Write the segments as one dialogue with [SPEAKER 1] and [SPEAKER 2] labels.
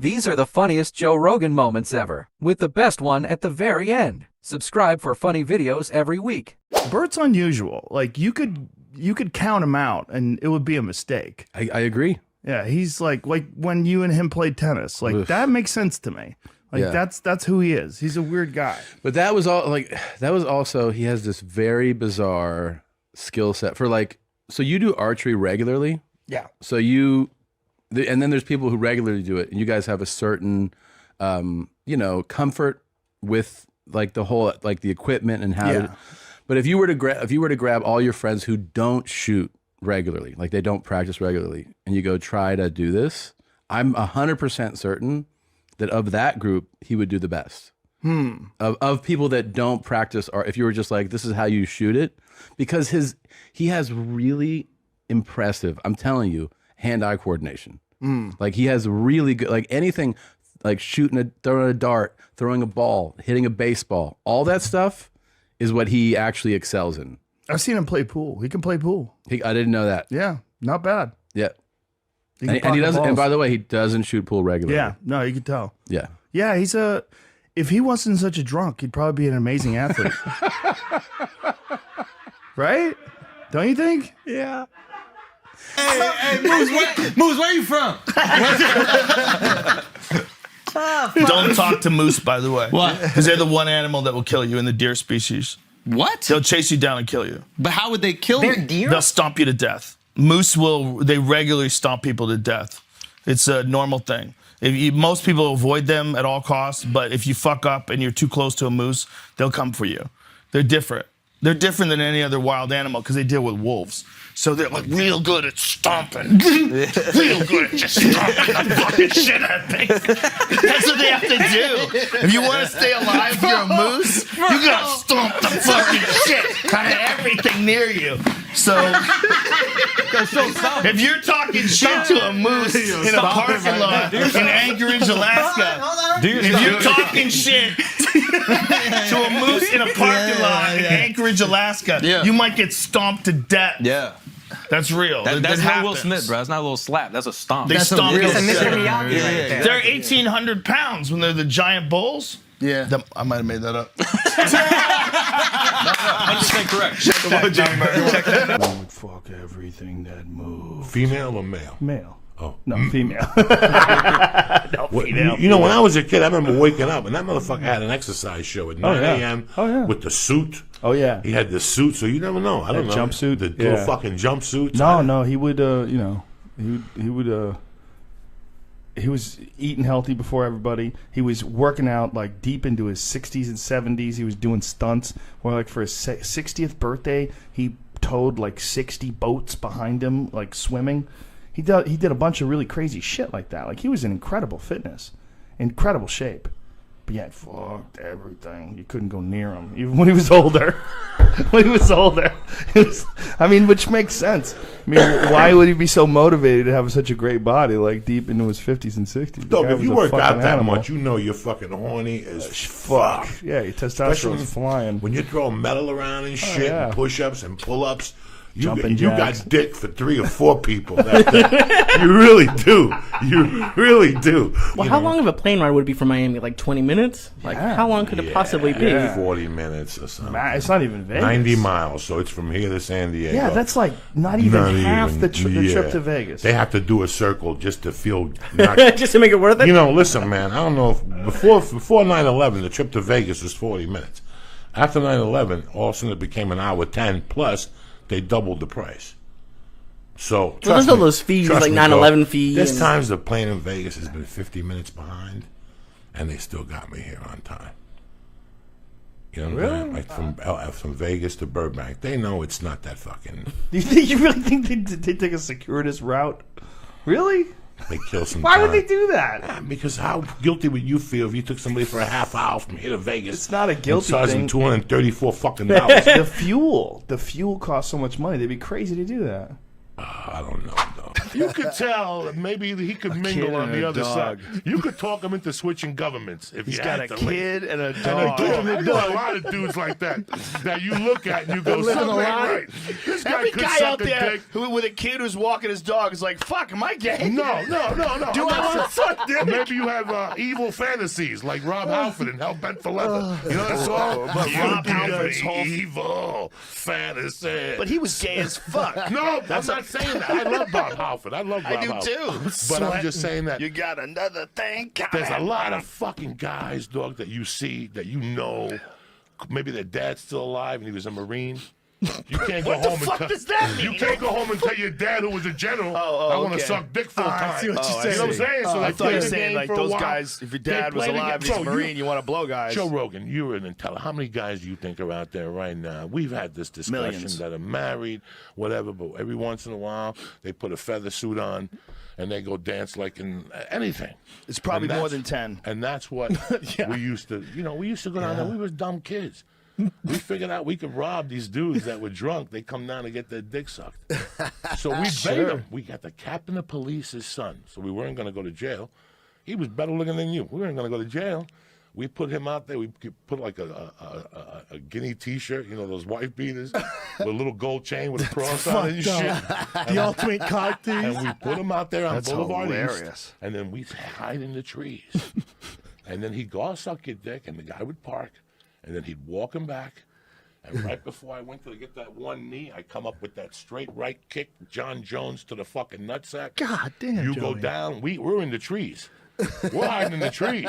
[SPEAKER 1] These are the funniest Joe Rogan moments ever, with the best one at the very end. Subscribe for funny videos every week.
[SPEAKER 2] Bert's unusual. Like, you could count him out, and it would be a mistake.
[SPEAKER 3] I agree.
[SPEAKER 2] Yeah, he's like when you and him played tennis. Like, that makes sense to me. Like,
[SPEAKER 3] Yeah.
[SPEAKER 2] that's who he is. He's a weird guy.
[SPEAKER 3] But that was also he has this very bizarre skill set for so you do archery regularly.
[SPEAKER 2] Yeah.
[SPEAKER 3] So and then there's people who regularly do it, and you guys have a certain comfort with the whole the equipment and how to, but if you were to grab all your friends who don't shoot regularly, like they don't practice regularly, and you go try to do this, I'm 100% certain that of that group he would do the best. Of people that don't practice, or if you were just like, this is how you shoot it, because he has really impressive, I'm telling you, hand-eye coordination. Like, he has really good, anything, throwing a dart, throwing a ball, hitting a baseball, all that stuff is what he actually excels in.
[SPEAKER 2] I've seen him play pool. He can play pool.
[SPEAKER 3] I didn't know that.
[SPEAKER 2] Yeah, not bad.
[SPEAKER 3] Yeah. And he doesn't, and by the way, he doesn't shoot pool regularly.
[SPEAKER 2] Yeah, no, you can tell.
[SPEAKER 3] Yeah.
[SPEAKER 2] Yeah, if he wasn't such a drunk, he'd probably be an amazing athlete. Right? Don't you think?
[SPEAKER 3] Yeah.
[SPEAKER 4] Hey, Moose, where you from?
[SPEAKER 5] Don't talk to moose, by the way.
[SPEAKER 4] What?
[SPEAKER 5] Because they're the one animal that will kill you in the deer species.
[SPEAKER 4] What?
[SPEAKER 5] They'll chase you down and kill you.
[SPEAKER 4] But how would they kill me?
[SPEAKER 5] They'll stomp you to death. Moose they regularly stomp people to death. It's a normal thing. Most people avoid them at all costs, but if you fuck up and you're too close to a moose, they'll come for you. They're different. They're different than any other wild animal because they deal with wolves. So they're real good at stomping. Real good at just stomping the fucking shit out of things. That's what they have to do. If you want to stay alive, if you're a moose, you gotta stomp the fucking shit out of everything near you. So if you're talking shit to a moose in a parking lot in Anchorage, Alaska, if you're talking shit to a moose in a parking lot in Anchorage, Alaska, you might get stomped to death.
[SPEAKER 6] Yeah.
[SPEAKER 5] That's real.
[SPEAKER 6] That's not Will Smith, bro. That's not a little slap. That's a stomp.
[SPEAKER 5] They stomp you.
[SPEAKER 7] That's a Mr. Miyagi right there.
[SPEAKER 5] They're 1,800 pounds when they're the giant bulls.
[SPEAKER 2] Yeah.
[SPEAKER 5] I might have made that up.
[SPEAKER 6] 100% correct. Check
[SPEAKER 2] I would fuck everything that moves.
[SPEAKER 8] Female or male?
[SPEAKER 2] Male.
[SPEAKER 8] Oh.
[SPEAKER 2] No, female. No, female.
[SPEAKER 8] You know, when I was a kid, I remember waking up, and that motherfucker had an exercise show at 9 a.m.
[SPEAKER 2] With
[SPEAKER 8] the suit.
[SPEAKER 2] Oh, yeah.
[SPEAKER 8] He had the suit, so you never know. I don't know.
[SPEAKER 2] Jumpsuit.
[SPEAKER 8] The little fucking jumpsuits.
[SPEAKER 2] No, he would, he was eating healthy before everybody. He was working out deep into his 60s and 70s. He was doing stunts where for his 60th birthday, he towed 60 boats behind him, swimming. He did a bunch of really crazy shit like that. He was in incredible fitness, incredible shape. But yeah, fucked everything. You couldn't go near him, even when he was older. Which makes sense. I mean, why would he be so motivated to have such a great body, deep into his 50s and 60s?
[SPEAKER 8] Dog, if you work out that much, you know you're fucking horny as fuck.
[SPEAKER 2] Yeah, your testosterone's flying.
[SPEAKER 8] When you throw metal around and shit, and push-ups and pull-ups, you
[SPEAKER 2] jacks.
[SPEAKER 8] got dick for 3 or 4 people. You really do. You really do.
[SPEAKER 7] Well, how long of a plane ride would it be from Miami? 20 minutes? How long could it possibly be?
[SPEAKER 8] 40 minutes or something.
[SPEAKER 2] It's not even Vegas.
[SPEAKER 8] 90 miles, so it's from here to San Diego.
[SPEAKER 2] Yeah, that's not even half the trip to Vegas.
[SPEAKER 8] They have to do a circle just to feel...
[SPEAKER 7] just to make it worth it?
[SPEAKER 8] Listen, man, I don't know if... Before 9/11, the trip to Vegas was 40 minutes. After 9/11, all of a sudden it became an hour 10, plus they doubled the price. So,
[SPEAKER 7] there's all those fees, 9/11 fees.
[SPEAKER 8] There's times the plane in Vegas has been 50 minutes behind, and they still got me here on time. You know what I'm saying? From Vegas to Burbank. They know it's not that fucking...
[SPEAKER 2] You really think they take a circuitous route? Really?
[SPEAKER 8] They kill some
[SPEAKER 2] Why
[SPEAKER 8] time.
[SPEAKER 2] would they do that?
[SPEAKER 8] Because how guilty would you feel if you took somebody for a half hour from here to Vegas?
[SPEAKER 2] It's not a guilty thing.
[SPEAKER 8] $234 fucking.
[SPEAKER 2] The fuel costs so much money. They'd be crazy to do that.
[SPEAKER 8] I don't know, though. You could tell that maybe he could mingle on the other side. You could talk him into switching governments if
[SPEAKER 2] He's
[SPEAKER 8] you
[SPEAKER 2] got
[SPEAKER 8] had
[SPEAKER 2] a
[SPEAKER 8] to.
[SPEAKER 2] kid and a
[SPEAKER 8] And a
[SPEAKER 2] dog.
[SPEAKER 8] dog. I know a lot of dudes like that you look at and you go, something ain't right. This guy
[SPEAKER 2] Every
[SPEAKER 8] could
[SPEAKER 2] guy
[SPEAKER 8] suck
[SPEAKER 2] out
[SPEAKER 8] a
[SPEAKER 2] there
[SPEAKER 8] dick.
[SPEAKER 2] with a kid who's walking his dog is like, fuck, am I gay?
[SPEAKER 8] No.
[SPEAKER 2] Do I want to suck dick?
[SPEAKER 8] Maybe you have evil fantasies like Rob Halford and Hell Bent for Leather. You know that song?
[SPEAKER 2] But Rob Halford's whole...
[SPEAKER 8] evil fantasy.
[SPEAKER 2] But he was gay as fuck.
[SPEAKER 8] No, I'm not saying that. I love Bob Halford. I love Rob
[SPEAKER 2] I do
[SPEAKER 8] Halford.
[SPEAKER 2] too.
[SPEAKER 8] But I'm just saying that
[SPEAKER 2] You got another thing coming.
[SPEAKER 8] there's a lot of fucking guys, dog, that you see, that you know. Maybe their dad's still alive and he was a Marine. You can't go
[SPEAKER 2] What the
[SPEAKER 8] home
[SPEAKER 2] fuck
[SPEAKER 8] and
[SPEAKER 2] does that mean?
[SPEAKER 8] You can't go home and tell your dad who was a general, I want to
[SPEAKER 2] okay.
[SPEAKER 8] suck dick full time.
[SPEAKER 2] I see what you're
[SPEAKER 8] You know what I'm saying? So
[SPEAKER 2] I
[SPEAKER 8] they
[SPEAKER 2] thought you
[SPEAKER 8] play
[SPEAKER 2] were
[SPEAKER 8] the
[SPEAKER 2] saying
[SPEAKER 8] game
[SPEAKER 2] like
[SPEAKER 8] for a
[SPEAKER 2] those
[SPEAKER 8] while.
[SPEAKER 2] guys, if your
[SPEAKER 8] They
[SPEAKER 2] dad was
[SPEAKER 8] play the
[SPEAKER 2] alive,
[SPEAKER 8] game.
[SPEAKER 2] he's a
[SPEAKER 8] Bro,
[SPEAKER 2] Marine, you want to blow guys.
[SPEAKER 8] Joe Rogan, you're an intelligent. How many guys do you think are out there right now? We've had this discussion
[SPEAKER 2] Millions.
[SPEAKER 8] that are married, whatever, but every once in a while they put a feather suit on and they go dance like in anything.
[SPEAKER 2] It's probably
[SPEAKER 8] And
[SPEAKER 2] more
[SPEAKER 8] that's-
[SPEAKER 2] than 10.
[SPEAKER 8] And that's what we used to, we used to go down there. We were dumb kids. We figured out we could rob these dudes that were drunk. They come down to get their dick sucked. So we bait them. We got the captain of police's son. So we weren't going to go to jail. He was better looking than you. We weren't going to go to jail. We put him out there. We put like a guinea T-shirt, those wife beaters, with a little gold chain with a cross on it and shit.
[SPEAKER 2] The ultimate cocktail.
[SPEAKER 8] And we put him out there on
[SPEAKER 2] That's
[SPEAKER 8] Boulevard
[SPEAKER 2] hilarious.
[SPEAKER 8] East. And then we hide in the trees. And then he'd go, I'll suck your dick. And the guy would park. And then he'd walk him back. And right before I went to get that one knee, I come up with that straight right kick, John Jones to the fucking nutsack.
[SPEAKER 2] God damn,
[SPEAKER 8] You go
[SPEAKER 2] Joey.
[SPEAKER 8] down. We're in the trees. We're hiding in the trees.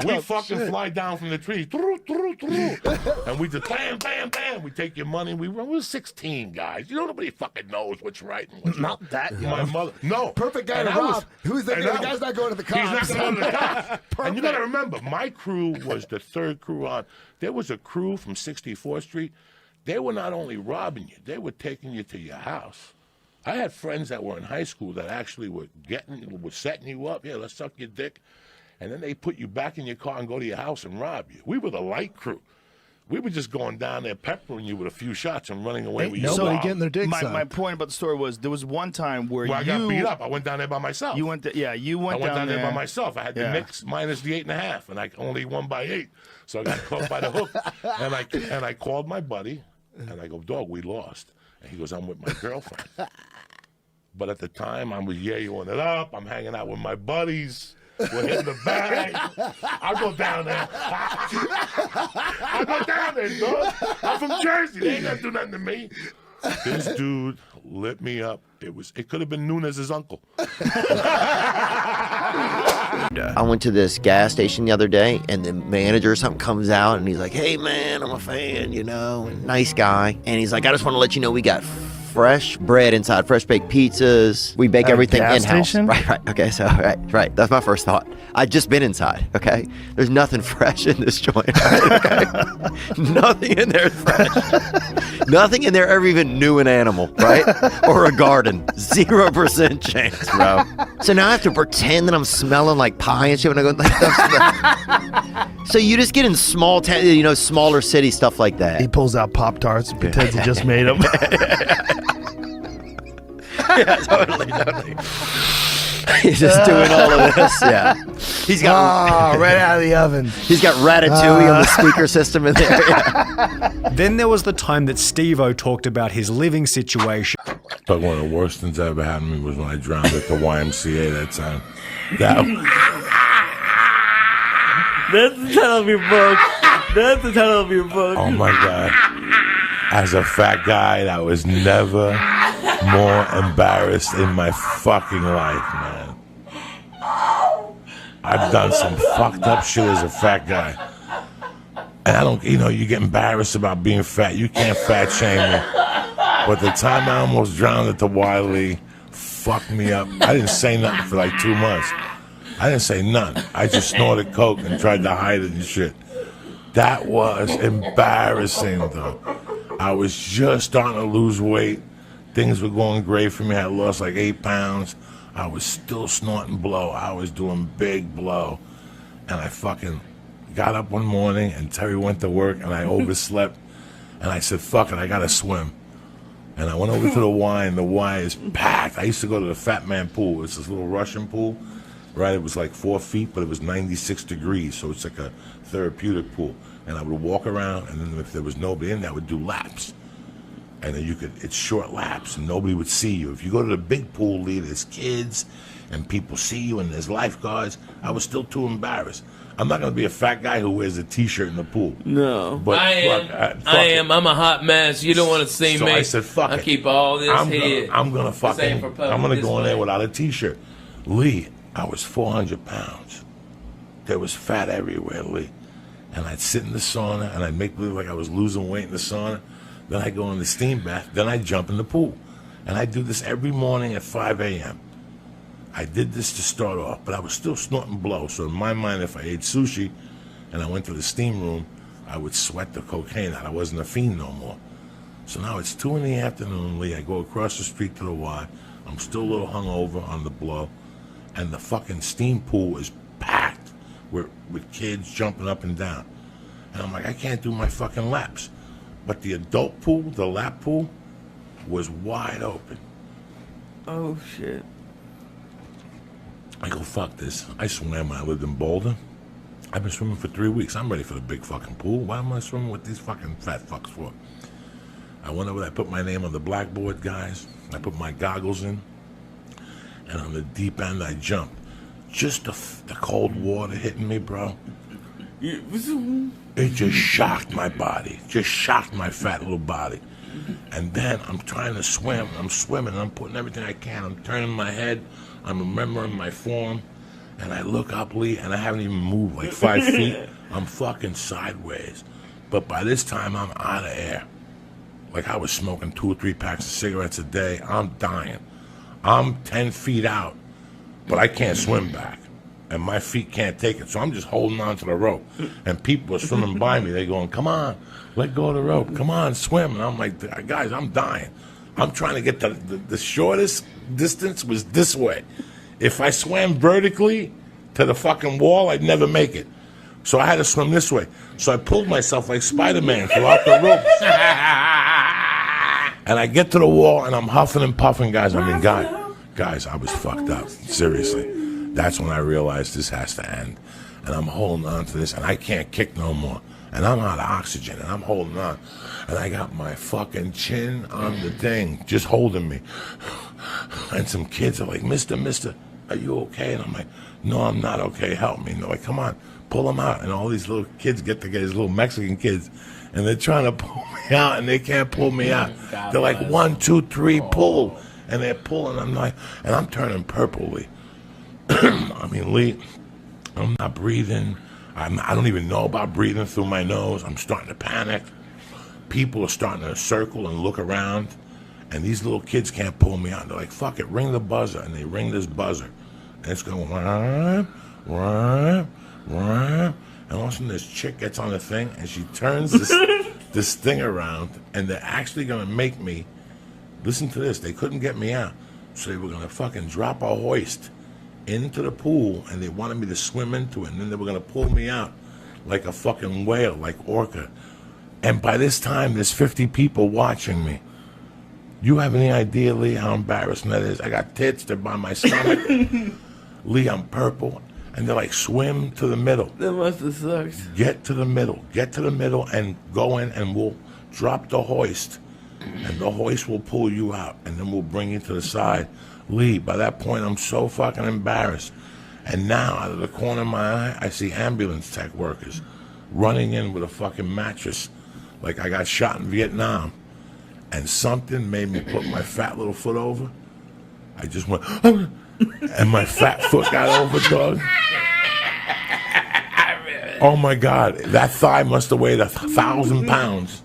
[SPEAKER 8] We fucking fly down from the trees. And we just bam, bam, bam. We take your money. We run. We're 16 guys. Nobody fucking knows what's right and what's wrong.
[SPEAKER 2] Not that young.
[SPEAKER 8] My mother. No.
[SPEAKER 9] Perfect guy
[SPEAKER 8] And
[SPEAKER 9] to
[SPEAKER 8] I was-
[SPEAKER 9] rob. Who's the
[SPEAKER 8] and
[SPEAKER 9] guy?
[SPEAKER 8] I
[SPEAKER 9] The guy's
[SPEAKER 8] was-
[SPEAKER 9] not going to the cops.
[SPEAKER 8] He's not going to the cops. And you got to remember, my crew was the third crew on. There was a crew from 64th Street. They were not only robbing you, they were taking you to your house. I had friends that were in high school that actually were setting you up. Yeah, let's suck your dick. And then they put you back in your car and go to your house and rob you. We were the light crew. We were just going down there peppering you with a few shots and running away with you.
[SPEAKER 9] Nobody getting their dick sucked.
[SPEAKER 2] My point about the story was there was one time where
[SPEAKER 8] I got beat up. I went down there by myself.
[SPEAKER 2] You went
[SPEAKER 8] I went down there by myself. I had the Knicks minus the 8.5, and I only won by 8. So I got caught by the hook. And I called my buddy, and I go, dog, we lost. And he goes, I'm with my girlfriend. But at the time, I was yaying it up. I'm hanging out with my buddies. We're hitting the bag. I go down there. I go down there, dog. I'm from Jersey. They ain't gonna do nothing to me. This dude lit me up. It could have been Nunez's uncle.
[SPEAKER 10] I went to this gas station the other day, and the manager or something comes out, and he's like, hey, man, I'm a fan, and nice guy. And he's like, I just want to let you know we got fresh bread inside, fresh baked pizzas. We bake everything
[SPEAKER 2] gas
[SPEAKER 10] in-house.
[SPEAKER 2] station?
[SPEAKER 10] Right. Okay, so, right. That's my first thought. I'd just been inside, okay? There's nothing fresh in this joint, okay? Nothing in there is fresh. Nothing in there ever even knew an animal, right? Or a garden. 0% chance, bro. So now I have to pretend that I'm smelling like pie and shit when I go like So you just get in small town, smaller city stuff like that.
[SPEAKER 2] He pulls out Pop-Tarts and pretends he just made them.
[SPEAKER 10] Yeah, totally. He's just doing all of this. Yeah, he's got
[SPEAKER 9] right out of the oven.
[SPEAKER 10] He's got Ratatouille on the speaker system in there. Yeah.
[SPEAKER 11] Then there was the time that Steve-O talked about his living situation.
[SPEAKER 8] But one of the worst things that ever happened to me was when I drowned at the YMCA that time.
[SPEAKER 7] That's the title of your book. That's the title of your book.
[SPEAKER 8] Oh my God. As a fat guy, I was never more embarrassed in my fucking life, man. I've done some fucked up shit as a fat guy. And I don't, you get embarrassed about being fat. You can't fat shame me. But the time I almost drowned at the Wiley fucked me up. I didn't say nothing for like 2 months. I didn't say nothing. I just snorted coke and tried to hide it and shit. That was embarrassing, though. I was just starting to lose weight. Things were going great for me. I lost like 8 pounds. I was still snorting blow. I was doing big blow. And I fucking got up one morning and Terry went to work and I overslept. And I said, fuck it, I gotta swim. And I went over to the Y, and the Y is packed. I used to go to the Fat Man pool. It's this little Russian pool, right? It was like 4 feet, but it was 96 degrees, so it's like a therapeutic pool. And I would walk around, and then if there was nobody in there, I would do laps. And then it's short laps, and nobody would see you. If you go to the big pool, Lee, there's kids, and people see you, and there's lifeguards. I was still too embarrassed. I'm not going to be a fat guy who wears a T-shirt in the pool.
[SPEAKER 12] No.
[SPEAKER 8] But
[SPEAKER 12] I am. I'm a hot mess. You don't want to see
[SPEAKER 8] so
[SPEAKER 12] me.
[SPEAKER 8] I said, fuck it.
[SPEAKER 12] I keep all this here.
[SPEAKER 8] I'm going to go in there
[SPEAKER 12] way.
[SPEAKER 8] without a T-shirt. Lee, I was 400 pounds. There was fat everywhere, Lee. And I'd sit in the sauna, and I'd make believe like I was losing weight in the sauna. Then I'd go in the steam bath. Then I'd jump in the pool. And I'd do this every morning at 5 a.m. I did this to start off, but I was still snorting blow. So in my mind, if I ate sushi and I went to the steam room, I would sweat the cocaine out. I wasn't a fiend no more. So now it's 2 in the afternoon, Lee. I go across the street to the Y. I'm still a little hungover on the blow. And the fucking steam pool is packed with kids jumping up and down. And I'm like, I can't do my fucking laps. But the adult pool, the lap pool, was wide open.
[SPEAKER 12] Oh, shit.
[SPEAKER 8] I go, fuck this. I swam when I lived in Boulder. I've been swimming for 3 weeks. I'm ready for the big fucking pool. Why am I swimming with these fucking fat fucks for? I went over there, I put my name on the blackboard, guys. I put my goggles in. And on the deep end, I jumped. Just the cold water hitting me, bro. It just shocked my body. Just shocked my fat little body. And then I'm trying to swim. I'm swimming. I'm putting everything I can. I'm turning my head. I'm remembering my form. And I look up, Lee, and I haven't even moved like 5 feet. I'm fucking sideways. But by this time, I'm out of air. Like I was smoking 2 or 3 packs of cigarettes a day. I'm dying. I'm 10 feet out, but I can't swim back. And my feet can't take it. So I'm just holding on to the rope. And people are swimming by me. They're going, come on, let go of the rope. Come on, swim. And I'm like, guys, I'm dying. I'm trying to get the shortest distance was this way. If I swam vertically to the fucking wall, I'd never make it. So I had to swim this way. So I pulled myself like Spider-Man throughout the ropes. And I get to the wall, and I'm huffing and puffing, guys. I mean, guys, I was fucked up. Seriously. That's when I realized this has to end. And I'm holding on to this, and I can't kick no more. And I'm out of oxygen, and I'm holding on. And I got my fucking chin on the thing, just holding me. And some kids are like, Mister, are you okay? And I'm like, no, I'm not okay. Help me. And they're like, come on, pull him out. And all these little kids get together, these little Mexican kids, and they're trying to pull me out, and they can't pull me out. They're like, 1, 2, 3, pull. And they're pulling. I'm like, and I'm turning purple, Lee. I mean, Lee, I'm not breathing. I don't even know about breathing through my nose. I'm starting to panic. People are starting to circle and look around, and these little kids can't pull me out. They're like, fuck it, ring the buzzer. And they ring this buzzer. And it's going, wah, wah, wah. And all of a sudden this chick gets on the thing, and she turns this thing around, and they're actually going to make me, listen to this, they couldn't get me out. So they were going to fucking drop a hoist into the pool, and they wanted me to swim into it, and then they were going to pull me out like a fucking whale, like orca. And by this time, there's 50 people watching me. You have any idea, Lee, how embarrassing that is? I got tits, they're by my stomach. Lee, I'm purple. And they're like, swim to the middle.
[SPEAKER 12] That must have sucked.
[SPEAKER 8] Get to the middle, and go in, and we'll drop the hoist. And the hoist will pull you out, and then we'll bring you to the side. Lee, by that point, I'm so fucking embarrassed. And now, out of the corner of my eye, I see ambulance tech workers running in with a fucking mattress like I got shot in Vietnam. And something made me put my fat little foot over. I just went, oh, and my fat foot got over, dog. Oh, my God. That thigh must have weighed 1,000 pounds.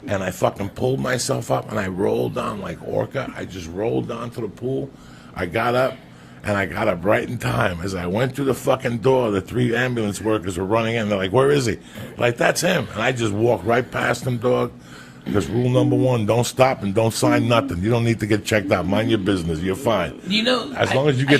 [SPEAKER 8] And I fucking pulled myself up, and I rolled down like orca. I just rolled down to the pool. I got up, and I got up right in time. As I went through the fucking door, the 3 ambulance workers were running in. They're like, where is he? Like, that's him. And I just walked right past him, dog. Because rule number 1, don't stop and don't sign nothing. You don't need to get checked out. Mind your business. You're fine.
[SPEAKER 12] You know,
[SPEAKER 8] as long as you get